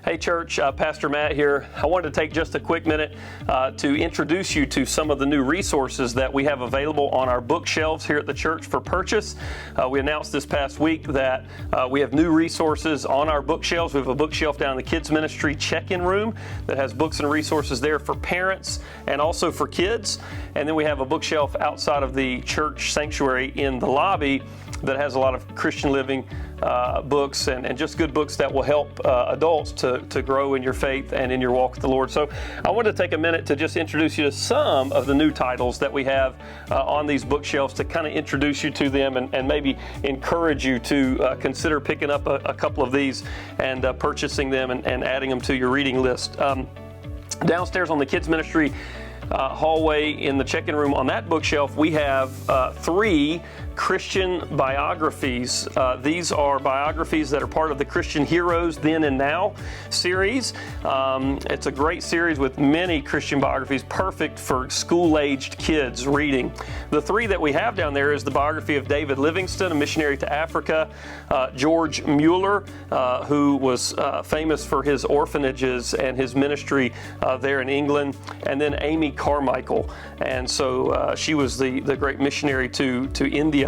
Hey church, Pastor Matt here. I wanted to take just a quick minute to introduce you to some of the new resources that we have available on our bookshelves here at the church for purchase. We announced this past week that we have new resources on our bookshelves. We have a bookshelf down in the kids ministry check-in room that has books and resources there for parents and also for kids. And then we have a bookshelf outside of the church sanctuary in the lobby that has a lot of Christian living books and just good books that will help adults to grow in your faith and in your walk with the Lord. So I wanted to take a minute to just introduce you to some of the new titles that we have on these bookshelves to kind of introduce you to them and maybe encourage you to consider picking up a couple of these and purchasing them and adding them to your reading list. Downstairs on the kids ministry hallway in the check-in room on that bookshelf, we have 3 Christian biographies. These are biographies that are part of the Christian Heroes Then and Now series. It's a great series with many Christian biographies, perfect for school-aged kids reading. The 3 that we have down there is the biography of David Livingstone, a missionary to Africa, George Mueller, who was famous for his orphanages and his ministry there in England, and then Amy Carmichael. And so she was the great missionary to India.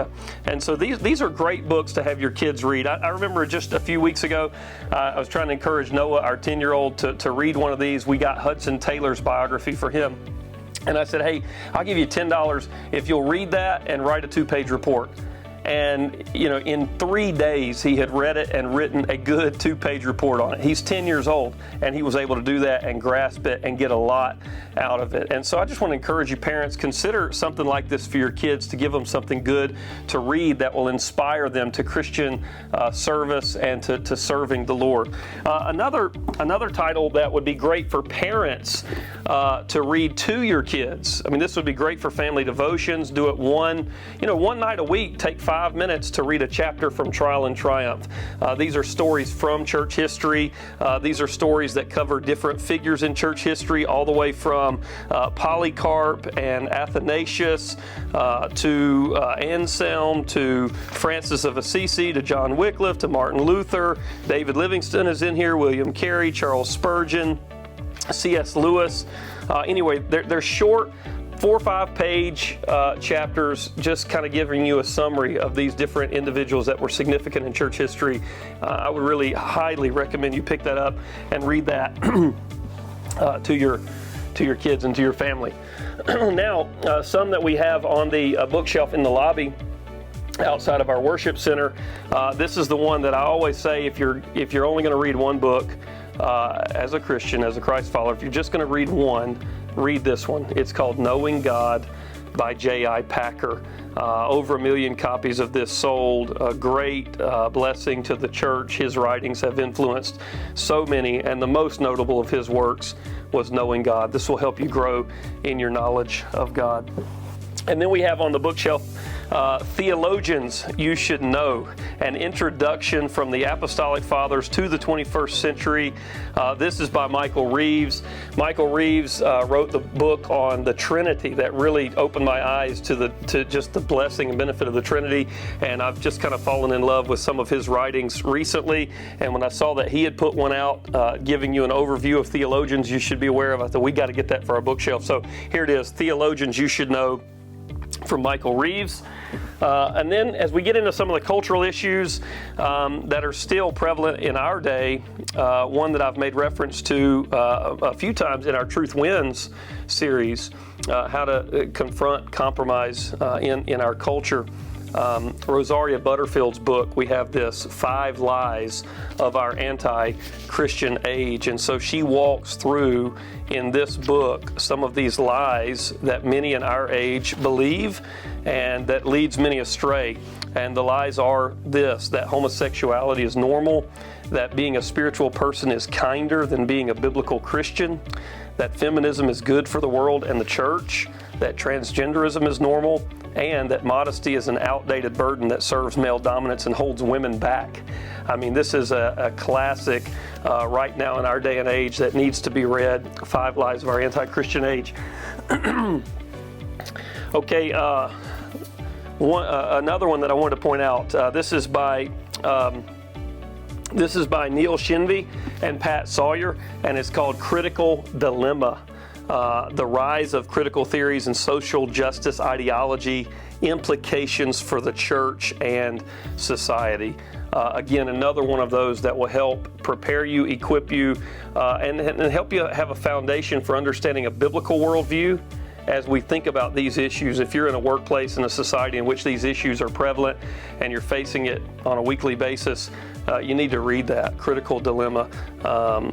And so these are great books to have your kids read. I remember just a few weeks ago, I was trying to encourage Noah, our 10-year-old, to read one of these. We got Hudson Taylor's biography for him. And I said, hey, I'll give you $10 if you'll read that and write a 2-page report. And, you know, in 3 days, he had read it and written a good 2-page report on it. He's 10 years old, and he was able to do that and grasp it and get a lot out of it. And so I just want to encourage you parents, consider something like this for your kids to give them something good to read that will inspire them to Christian service and to serving the Lord. Another title that would be great for parents to read to your kids. I mean, this would be great for family devotions. Do it one night a week. Take 5 minutes to read a chapter from Trial and Triumph. These are stories from church history. These are stories that cover different figures in church history, all the way from Polycarp and Athanasius to Anselm to Francis of Assisi to John Wycliffe to Martin Luther. David Livingstone is in here, William Carey, Charles Spurgeon, C.S. Lewis. Anyway, they're short 4 or 5 page chapters, just kind of giving you a summary of these different individuals that were significant in church history. I would really highly recommend you pick that up and read that to your kids and to your family. Now, some that we have on the bookshelf in the lobby outside of our worship center. This is the one that I always say, if you're only going to read one book as a Christian, as a Christ follower, if you're just going to read one, read this one. It's called Knowing God by J.I. Packer. Over 1 million copies of this sold. A great blessing to the church. His writings have influenced so many, and the most notable of his works was Knowing God. This will help you grow in your knowledge of God. And then we have on the bookshelf Theologians You Should Know, an introduction from the Apostolic Fathers to the 21st century. This is by Michael Reeves. Michael Reeves wrote the book on the Trinity that really opened my eyes to just the blessing and benefit of the Trinity. And I've just kind of fallen in love with some of his writings recently. And when I saw that he had put one out giving you an overview of theologians you should be aware of, I thought we got to get that for our bookshelf. So here it is, Theologians You Should Know from Michael Reeves. And then as we get into some of the cultural issues that are still prevalent in our day, one that I've made reference to a few times in our Truth Wins series, how to confront compromise in our culture. Rosaria Butterfield's book, we have this 5 Lies of Our Anti-Christian Age. And so she walks through in this book some of these lies that many in our age believe and that leads many astray. And the lies are this: that homosexuality is normal, that being a spiritual person is kinder than being a biblical Christian, that feminism is good for the world and the church, that transgenderism is normal, and that modesty is an outdated burden that serves male dominance and holds women back. I mean, this is a classic right now in our day and age that needs to be read. 5 Lies of Our Anti-Christian Age. Okay, another one that I wanted to point out. This is by This is by Neil Shinvey and Pat Sawyer, and it's called Critical Dilemma. The rise of critical theories and social justice ideology, implications for the church and society. Again, another one of those that will help prepare you, equip you, and help you have a foundation for understanding a biblical worldview as we think about these issues. If you're in a workplace in a society in which these issues are prevalent and you're facing it on a weekly basis, you need to read that, Critical Dilemma,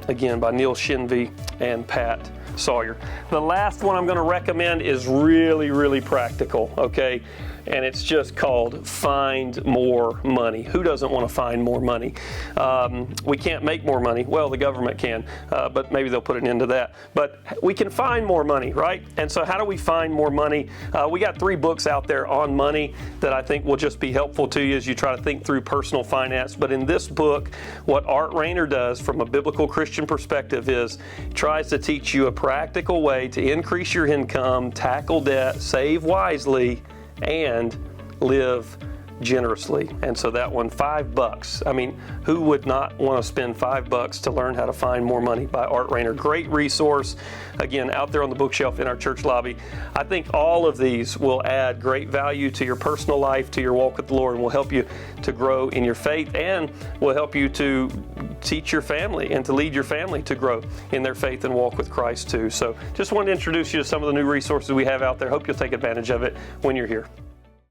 again, by Neil Shinvey and Pat Sawyer. The last one I'm going to recommend is really, really practical, okay? And it's just called Find More Money. Who doesn't want to find more money? We can't make more money. Well, the government can, but maybe they'll put an end to that. But we can find more money, right? And so how do we find more money? We got 3 books out there on money that I think will just be helpful to you as you try to think through personal finance. But in this book, what Art Rayner does from a biblical Christian perspective is tries to teach you a practical way to increase your income, tackle debt, save wisely, and live generously. And so that one, $5. I mean, who would not want to spend $5 to learn how to find more money, by Art Rayner? Great resource, again, out there on the bookshelf in our church lobby. I think all of these will add great value to your personal life, to your walk with the Lord, and will help you to grow in your faith, and will help you to teach your family and to lead your family to grow in their faith and walk with Christ too. So just wanted to introduce you to some of the new resources we have out there. Hope you'll take advantage of it when you're here.